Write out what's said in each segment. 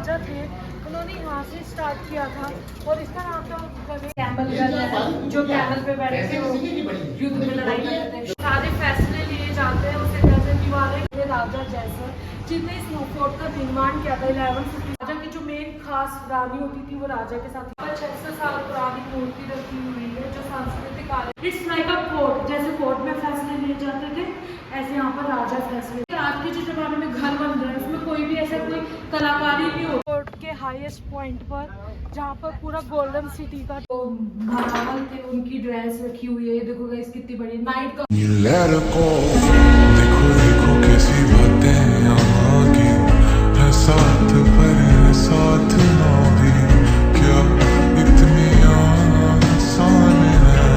राजा थे, उन्होंने यहाँ से स्टार्ट किया था और इसका नाम था कैमल गन है, जो कैमल पे बैठ के युद्ध में लड़ाई करते थे। सारे फैसले लिए जाते हैं उसे कहते हैं दीवाने राजा जैसर, जिसने इस फोर्ट का निर्माण किया था 1150। राजा की जो मेन खास रानी होती थी वो राजा के साथ 600 साल पुरानी मूर्ति रखी हुई है जो सांस्कृतिक कार्य। इट्स लाइक अ कोर्ट, जैसे कोर्ट में फैसले लिए जाते थे ऐसे यहाँ पर राजा फैसले। आज के जो जमाने में घर बन रहे हैं उसमें कोई भी ऐसा कोई कलाकारी नहीं हो। कोर्ट के हाईएस्ट पॉइंट पर जहाँ पर पूरा गोल्डन सिटी का जो महारावल थे उनकी ड्रेस रखी हुई है। देखो गाइस कितनी बड़ी नाइट का। देखो देखो कैसी बातें यहाँ की है, साथ पर साथ ना भी क्या इतनी आसान है।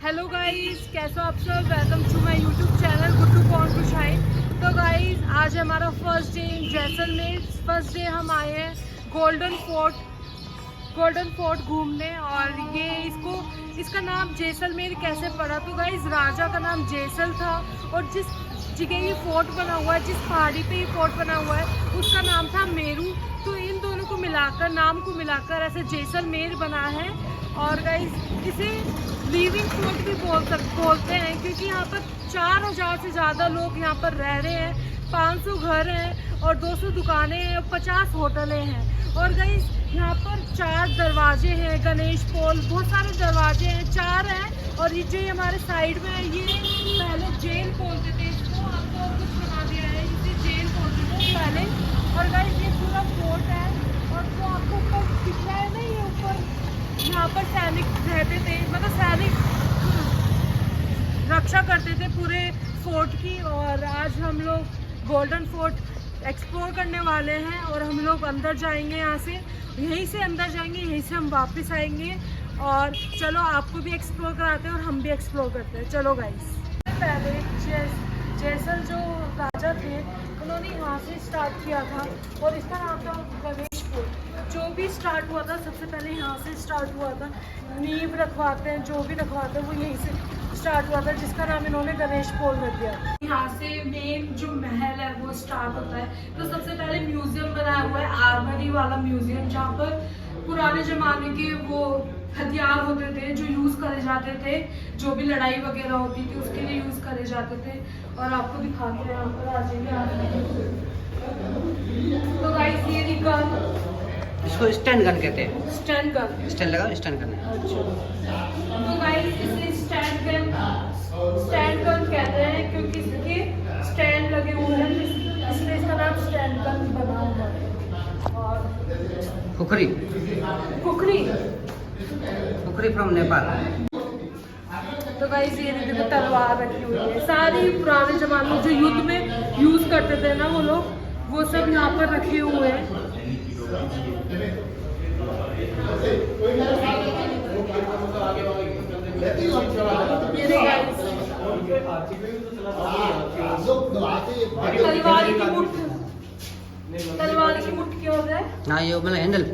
हेलो गाइस, कैसे हो आप सब? Welcome to my YouTube channel Guddu point to shine. तो गाइस आज हमारा first day in Jaisalmer. First day हम आए हैं गोल्डन फोर्ट घूमने। और ये इसका नाम जैसलमेर कैसे पड़ा? तो गाइस राजा का नाम जैसल था और जिस जगह ये फोर्ट बना हुआ है, जिस पहाड़ी पे ये फोर्ट बना हुआ है उसका नाम था मेरू। तो इन दोनों को मिलाकर, नाम को मिलाकर ऐसे जैसलमेर बना है। और गाइस इसे लिविंग फोर्ट भी बोलते हैं क्योंकि यहाँ पर 4000 से ज़्यादा लोग यहाँ पर रह रहे हैं। 500 घर हैं और 200 दुकानें हैं और 50 होटलें हैं। और गाइस यहाँ पर 4 दरवाजे हैं, गणेश पोल, बहुत सारे दरवाजे हैं, 4 हैं। और ये जो हमारे साइड में है ये पहले जेल बोलते थे इसको, अब तो कुछ बना दिया है, इसे जेल बोलते थे पहले। और गाइस ये पूरा फोर्ट है और जो आपको ऊपर दिख रहा है ना, ये ऊपर यहाँ पर सैनिक रहते थे, मतलब सैनिक रक्षा करते थे पूरे फोर्ट की। और आज हम लोग गोल्डन फोर्ट एक्सप्लोर करने वाले हैं और हम लोग अंदर जाएंगे, यहाँ से यहीं से अंदर जाएंगे, यहीं से हम वापस आएंगे। और चलो आपको भी एक्सप्लोर कराते हैं और हम भी एक्सप्लोर करते हैं। चलो गाइस, पहले जैसल जो राजा थे उन्होंने यहाँ से स्टार्ट किया था और इसका नाम था गणेशपुर। जो भी स्टार्ट हुआ था सबसे पहले यहाँ से स्टार्ट हुआ था। नींव रखवाते हैं, जो भी रखवाते हैं वो यहीं से स्टार्ट हुआ था, जिसका नाम इन्होंने गणेश पोल रख दिया। यहाँ से मेन जो महल है वो स्टार्ट होता है। तो सबसे पहले म्यूजियम बनाया हुआ है, आर्मरी वाला म्यूजियम, जहाँ पर पुराने जमाने के वो हथियार होते थे जो यूज करे जाते थे, जो भी लड़ाई वगैरह होती थी उसके लिए यूज करे जाते थे। और आपको दिखाते हैं, यहाँ पर आ जाइए। तो गाइस ये गन, इसको स्टैंड गन कहते हैं। स्टैंड गन, स्टैंड लगा, स्टैंड गन। अच्छा, तो गाइस इसे स्टैंड गन कहते हैं क्योंकि इसके स्टैंड लगे हुए हैं, इसलिए इसका नाम स्टैंड गन बना हुआ है। और खुखरी फ्रॉम नेपाल। तो गाइस ये देखो तलवार रखी हुई है। सारी पुराने जमाने में जो युद्ध में यूज करते थे ना वो लोग, वो सब यहाँ पर रखे हुए हैं। तलवार की मुठ क्या होता है? हाँ, ये मतलब हैंडल,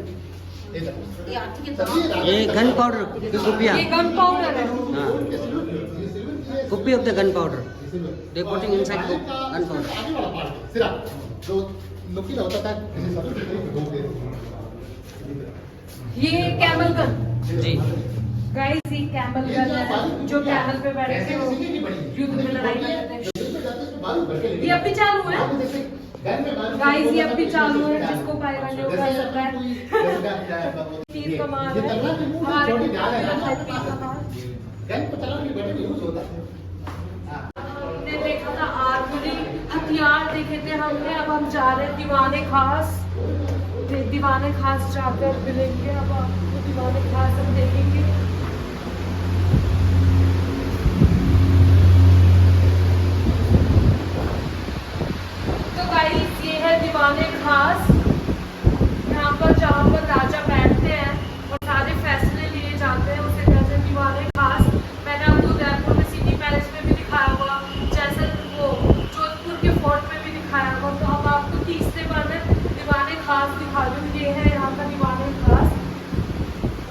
ये गन पाउडर की कुपियाँ। ये गन पाउडर है। हाँ, कुपी of the gun powder, they putting inside gun powder. ये कैमल गन जी गाइस, ये कैमल गन है जो कैमल पे बैठ के युद्ध में लड़ाई करते थे। ये अभी चालू है गाइस, ये अभी चालू है, जिसको पाएगा जो कर सकता है। तीर कमान है हमारे तीर कमान। हमने देखा था आर्मरी, हथियार देखे थे हमने। अब हम जा रहे हैं दीवाने खास जाकर मिलेंगे। अब आपको दीवाने खास हम देखेंगे। तो गाइस ये है दीवाने खास, यहाँ पर जहाँ पर राजा बैठते हैं और सारे फैसले लिए जाते हैं उसे कहते हैं दीवाने खास। मैंने आपको उदयपुर में सिटी पैलेस में भी दिखाया हुआ, जैसे वो जोधपुर के फोर्ट में भी दिखाया हुआ। तो अब आपको तीसरे बार में दीवाने खास दिखा दूँ। ये है यहाँ का दीवाने खास,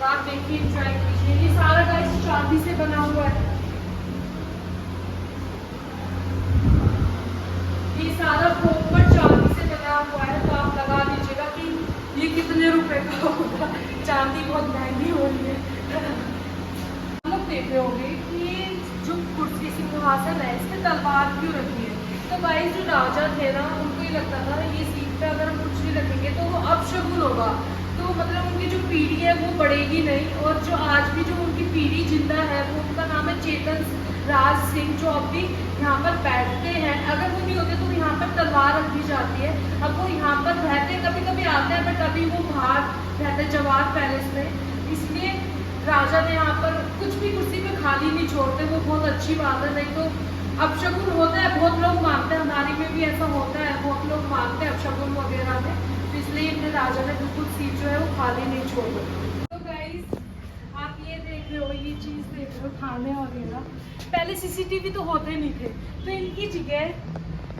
आप देखिए, एंजॉय कीजिए। ये सारा गाइस चांदी से बना हुआ है। ये सारा पोपट चांदी से बना हुआ है। तलवार क्यों रखी है। तो गाइस जो राजा थे ना, उनको ये लगता था ये सीट पे अगर हम कुछ नहीं रखेंगे तो वो अपशगुन होगा, तो मतलब उनकी जो पीढ़ी है वो बढ़ेगी नहीं। और जो आज भी जो उनकी पीढ़ी जिंदा है वो उनका नाम है चेतन राज सिंह, जो अब भी यहाँ पर बैठते हैं। अगर वो नहीं होते तो यहाँ पर तलवार रखी जाती है। अब वो यहाँ पर रहते, कभी कभी आते हैं, बट अभी वो बाहर रहते जवाहर पैलेस में। इसलिए राजा ने यहाँ पर कुछ भी कुर्सी पे खाली नहीं छोड़ते, वो बहुत अच्छी बात है। नहीं तो अपशगुन होता है, बहुत लोग मानते हैं, हमारी में भी ऐसा होता है, बहुत लोग मानते हैं अपशगुन वगैरह में। तो इसलिए अपने राजा ने बिल्कुल सीट जो है वो खाली नहीं छोड़ी। तो गाइस आप ये देख रहे हो, ये चीज़ देख रहे हो, खाने वगैरह। पहले सीसीटीवी तो होते नहीं थे, तो इनकी जगह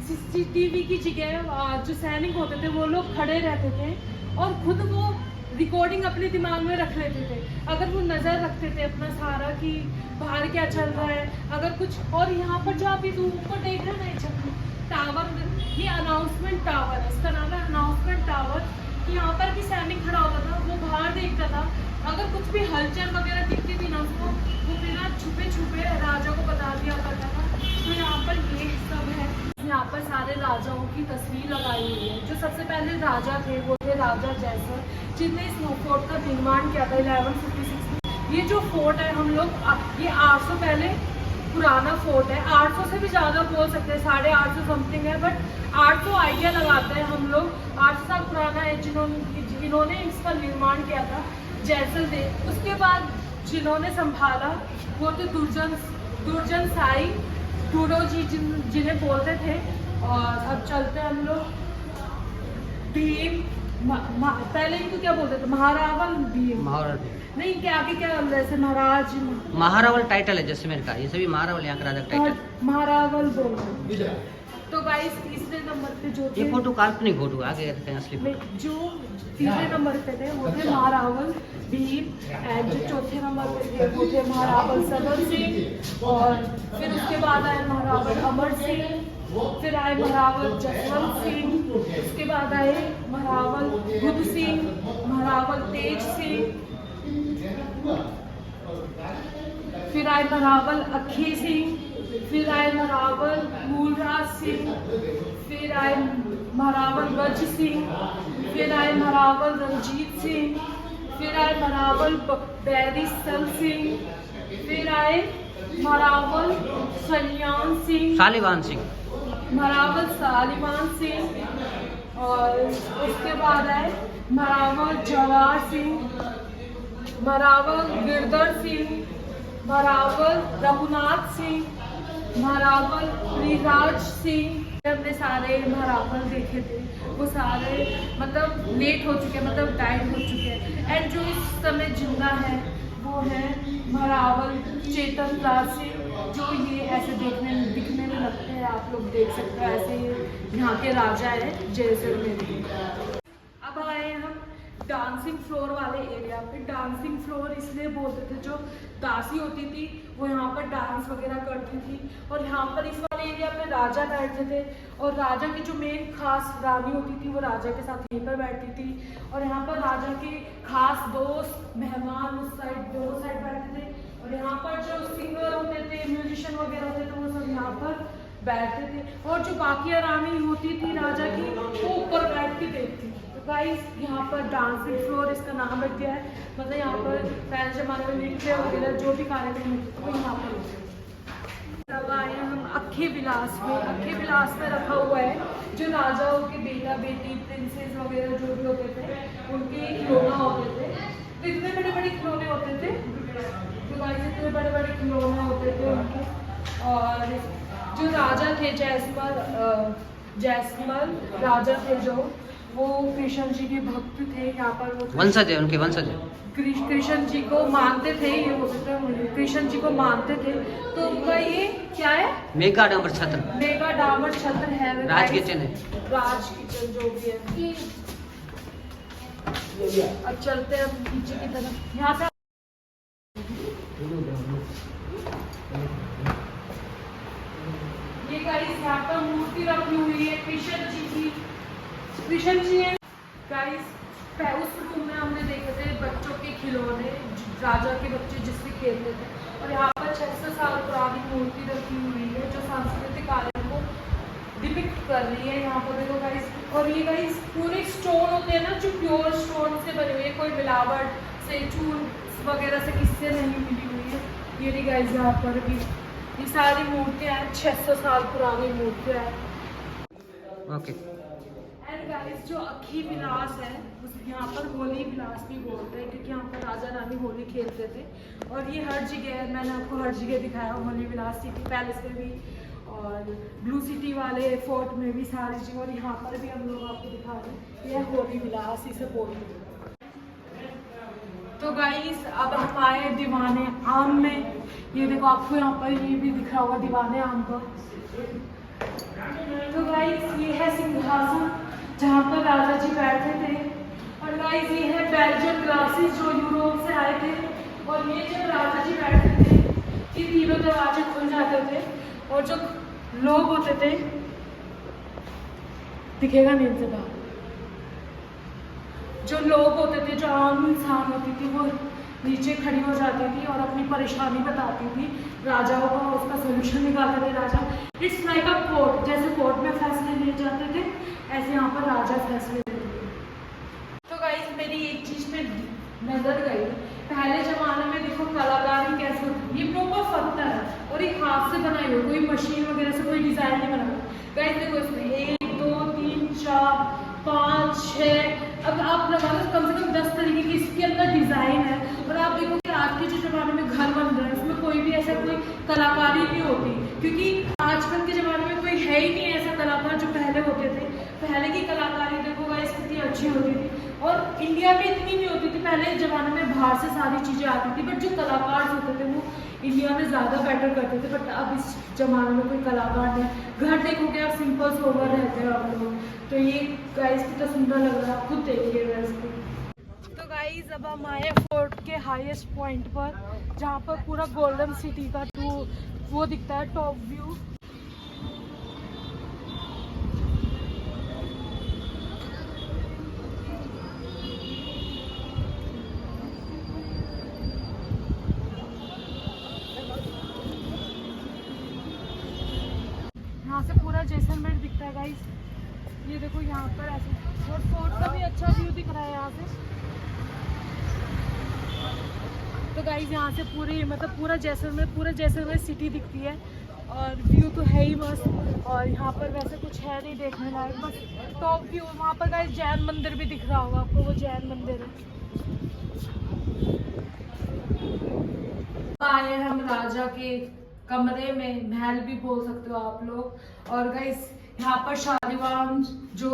सीसीटीवी की जगह जो सैनिक होते थे वो लोग खड़े रहते थे और खुद वो रिकॉर्डिंग अपने दिमाग में रख लेते थे। अगर वो नज़र रखते थे अपना सारा कि बाहर क्या चल रहा है, अगर कुछ। और यहाँ पर जो आप ये ऊपर देख रहे हैं ना टावर, ये अनाउंसमेंट टावर है, इसका नाम है अनाउंसमेंट टावर। यहाँ पर भी सैनिक खड़ा होता था, वो बाहर देखता था, अगर कुछ भी हलचल वगैरह दिखती थी ना उसको, वो बिना छुपे छुपे राजा को बता दिया करता था। तो यहाँ पर ये सब है, यहाँ पर सारे राजाओं की तस्वीर लगाई हुई है। जो सबसे पहले राजा थे वो थे राजा जयसर, जिनने इस फोर्ट का निर्माण किया था 1156 में। ये जो फोर्ट है हम लोग, ये 800 पहले पुराना फोर्ट है, 800 से भी ज़्यादा बोल सकते हैं, 850 समथिंग है, बट 800 आइडिया लगाते हैं हम लोग। 800 साल पुराना है जिन्होंने इसका निर्माण किया था जैसलमेर। उसके बाद जिन्होंने संभाला वो थे दुर्जन साई टूडो जी, जिन्हें बोलते थे। और अब चलते हैं हम लोग भीम, पहले इनको क्या बोलते थे, महारावल भीम, नहीं क्या आगे क्या जैसे महाराज, महारावल टाइटल है जैसलमेर का, ये सभी महारावल यहाँ का राजा का टाइटल महारावल बोलते हैं। तो गाइस तीसरे नंबर पे जो थे, ये फोटो काल्पनिक फोटो, आगे रखते हैं असली फोटो। जो तीसरे नंबर पे थे वो थे महारावल भीम, एंड जो चौथे नंबर पे थे वो थे महारावल सबर सिंह। और फिर उसके बाद आए महारावल अमर सिंह, फिर आए महारावल जसवंत सिंह, उसके बाद आए महारावल बुद्ध सिंह, महारावल तेज सिंह, फिर आए महारावल अखे सिंह, फिर आए महारावल मूलराज सिंह, फिर आए महारावल गज सिंह, फिर आए महारावल रंजीत सिंह, फिर आए महारावल बैरी सल सिंह, फिर आए महारावल सलियान सिंह, शालिवान सिंह, महारावल सालिवान सिंह। और उसके बाद आए महारावल जवाहर सिंह, महारावल गिरधर सिंह, महारावल रघुनाथ सिंह, महारावल रिराज सिंह। हमने सारे महारावल देखे थे, वो सारे मतलब लेट हो चुके हैं, मतलब डाइड हो चुके हैं। एंड जो इस समय जिंदा है वो है महारावल चेतन राज सिंह, जो ये ऐसे दिखने में लगते हैं, आप लोग देख सकते हो ऐसे यहाँ के राजा है जैसलमेर के। अब आए हम डांसिंग फ्लोर वाले एरिया पे। डांसिंग फ्लोर इसलिए बोलते थे, जो दासी होती थी वो यहाँ पर डांस वगैरह करती थी, और यहाँ पर इस वाले एरिया पे राजा बैठते थे, और राजा की जो मेन खास रानी होती थी वो राजा के साथ यहीं पर बैठती थी। और यहाँ पर राजा के खास दोस्त मेहमान उस साइड, दोनों साइड बैठते थे। और यहाँ पर जो सिंगर होते थे, म्यूजिशियन वगैरह होते थे, वो सब यहाँ पर बैठते थे। और जो बाकी रानी होती थी राजा की, वो ऊपर बैठ के देखती। तो गाइस यहाँ पर डांसिंग फ्लोर इसका नाम रख दिया है, मतलब यहाँ पर पहले जमाने में नृत्य वगैरह जो भी कार्यक्रम होते थे वो यहाँ पर होते थे। तब आए हम अखे विलास में। अखे विलास में रखा हुआ है जो राजाओं के बेटा बेटी, प्रिंसेस वगैरह जो भी होते थे उनके खिलौना होते थे। तो इतने बड़े बड़े खिलौने होते थे, तो गाइस इतने बड़े बड़े खिलौने होते थे उनके। और जो राजा थे जैसमल राजा थे, जो वो कृष्ण जी के भक्त थे। यहाँ पर वो वंशज है, उनके वंशज है। कृष्ण जी को मानते थे, ये होते थे कृष्ण जी को मानते थे। तो उनका ये क्या है, मेगा डामर छत्र, मेगा डामर छत्र है, राज किचन है, राज किचन जो भी है। अब चलते हैं नीचे की तरफ। यहाँ से ये गाइस यहाँ पर मूर्ति रखी हुई है कृष्ण जी की। कृष्ण जी है गाइस। उस रूम में हमने देखे थे बच्चों के खिलौने, राजा के बच्चे जिससे खेलते थे। और यहाँ पर 600 साल पुरानी मूर्ति रखी हुई है जो सांस्कृतिक कार्य को डिपिक्ट कर रही है। यहाँ पर देखो गाइस, और ये गाइस पूरे स्टोन होते हैं ना जो प्योर स्टोन से बने हुए, कोई मिलावट से चून वगैरह से किससे नहीं मिली हुई है। ये भी गाइस यहाँ पर भी ये सारी मूर्तियाँ हैं, 600 साल पुरानी मूर्तियाँ हैं। ओके। एंड गाइस जो अखी विलास है उस यहाँ पर होली विलास भी बोलते हैं, क्योंकि यहाँ पर राजा रानी होली खेलते थे। और ये हर जगह, मैंने आपको हर जगह दिखाया, होली विलास सिटी पैलेस में भी और ब्लू सिटी वाले फोर्ट में भी, सारी जगह। और यहाँ पर भी हम लोग आपको दिखा रहे हैं, यह होली विलास इसे बोलते हैं। तो गाइस अब हम आए दीवाने आम में। ये देखो आपको यहाँ पर ये भी दिख रहा होगा दीवाने आम का। तो गाइस ये है सिंहासन जहाँ पर राजा जी बैठे थे। और गाइस ये है बेल्जियन ग्लासेस जो यूरोप से आए थे। और ये जब राजा जी बैठते थे ये तीनों दरवाजे खुल जाते थे और जो लोग होते थे, दिखेगा नहीं से बाहर, जो लोग होते थे, जो आम इंसान होती थी, वो नीचे खड़ी हो जाती थी और अपनी परेशानी बताती थी राजाओं को, उसका सोल्यूशन निकालते थे राजा। इट्स लाइक अ कोर्ट, जैसे कोर्ट में फैसले लिए जाते थे ऐसे यहाँ पर राजा फैसले लेते थे। तो गाइस मेरी एक चीज में नजर गई, पहले जमाने में देखो कलाकारी कैसे होती, ये प्रॉपर पत्थर है और एक हाथ से बनाई हुई, कोई मशीन वगैरह से कोई डिजाइन नहीं बना। गाइस देखो इसमें 1 2 3 4 5 6, अब आप लगा लो कम से कम 10 तरीके की इसके अंदर डिजाइन है। और आप देखो कि आज के जो जमाने में घर बन रहे हैं उसमें कोई भी ऐसा कोई कलाकारी नहीं होती, क्योंकि आजकल के जमाने में कोई है ही नहीं ऐसा कलाकार जो पहले होते थे। पहले की कलाकारी देखो गाइस कितनी अच्छी होती थी, और इंडिया में इतनी नहीं होती थी पहले जमाने में, बाहर से सारी चीजें आती थी, बट जो कलाकार होते थे वो इंडिया में ज़्यादा बेटर करते थे। बट अब इस जमाने में कोई कलाकार नहीं। घर देखोगे आप सिंपल सोबर रहते हो आप लोग। तो ये गाइस कितना सुंदर लग रहा है, आप खुद देखिएगा इसको। तो गाइस अब हम आए फोर्ट के हाईएस्ट पॉइंट पर, जहाँ पर पूरा गोल्डन सिटी का वो दिखता है टॉप व्यू। यहाँ से पूरा जैसलमेर दिखता है गाइस। ये देखो यहाँ पर ऐसे, और फोर्ट का भी अच्छा व्यू दिख रहा है यहाँ से। तो गाइस यहाँ से पूरी मतलब पूरा जैसलमेर सिटी दिखती है और व्यू तो है ही मस्त। और यहाँ पर वैसे कुछ है नहीं देखने लायक, बस टॉप व्यू। वहाँ पर गाइस जैन मंदिर भी दिख रहा होगा आपको, वो जैन मंदिर है। आए हम राजा के कमरे में, महल भी बोल सकते हो आप लोग। और गाइस यहाँ पर शालीवान जो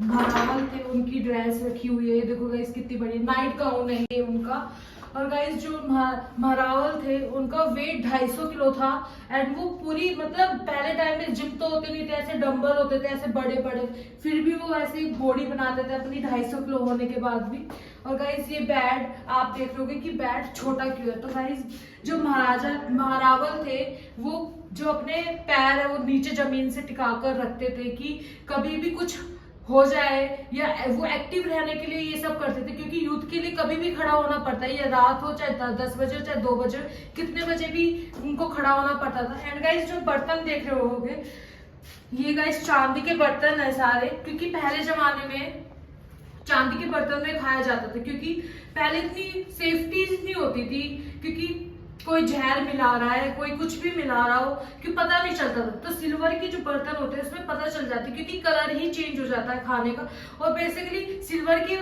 महारावल थे उनकी ड्रेस रखी हुई है, देखो गाइस कितनी बड़ी नाइट गाउन है ये उनका। और गाइस जो महारावल थे उनका वेट 250 किलो था। एंड वो पूरी मतलब पहले टाइम में जिम तो होते नहीं थे, ऐसे डंबल होते थे ऐसे बड़े बड़े, फिर भी वो ऐसे बॉडी बनाते थे अपनी 250 किलो होने के बाद भी। और गाइस ये बेड आप देख रहे होगे कि बेड छोटा क्यों है। तो गाइस जो महारावल थे वो जो अपने पैर है वो नीचे जमीन से टिका कर रखते थे कि कभी भी कुछ हो जाए, या वो एक्टिव रहने के लिए ये सब करते थे, क्योंकि यूथ के लिए कभी भी खड़ा होना पड़ता है, ये रात हो चाहे 10 बजे हो चाहे 2 बजे, कितने बजे भी उनको खड़ा होना पड़ता था। एंड गाइस जो बर्तन देख रहे होगे ये गाइस चांदी के बर्तन है सारे, क्योंकि पहले जमाने में चांदी के बर्तन में खाया जाता था, क्योंकि पहले इतनी सेफ्टी नहीं होती थी, क्योंकि कोई जहर मिला रहा है, कोई कुछ भी मिला रहा हो कि पता नहीं चलता था। तो सिल्वर के जो बर्तन होते हैं उसमें पता चल जाती है, क्योंकि कलर ही चेंज हो जाता है खाने का। और बेसिकली सिल्वर के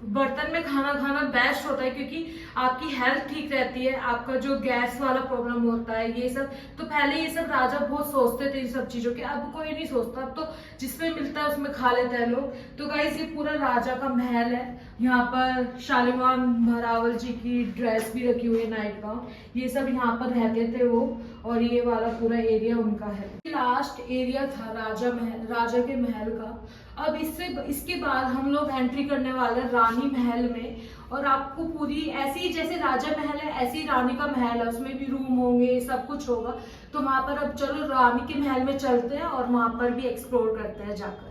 बर्तन में खाना खाना बेस्ट होता है, क्योंकि आपकी हेल्थ ठीक रहती है, आपका जो गैस वाला प्रॉब्लम होता है ये सब। तो पहले ये सब राजा बहुत सोचते थे इन सब चीजों के, अब कोई नहीं सोचता, अब तो जिसमें मिलता है उसमें खा लेते हैं लोग। तो गाइस ये पूरा राजा का महल है, यहाँ पर शालीवान महारावल जी की ड्रेस भी रखी हुई है, नाइट गाउन, ये सब यहाँ पर रहते थे वो। और ये वाला पूरा एरिया उनका है। लास्ट एरिया था राजा के महल का। अब इसके बाद हम लोग एंट्री करने वाले हैं रानी महल में। और आपको पूरी ऐसी ही जैसे राजा महल है ऐसी रानी का महल है, उसमें भी रूम होंगे, सब कुछ होगा। तो वहां पर अब चलो रानी के महल में चलते हैं और वहां पर भी एक्सप्लोर करते हैं जाकर।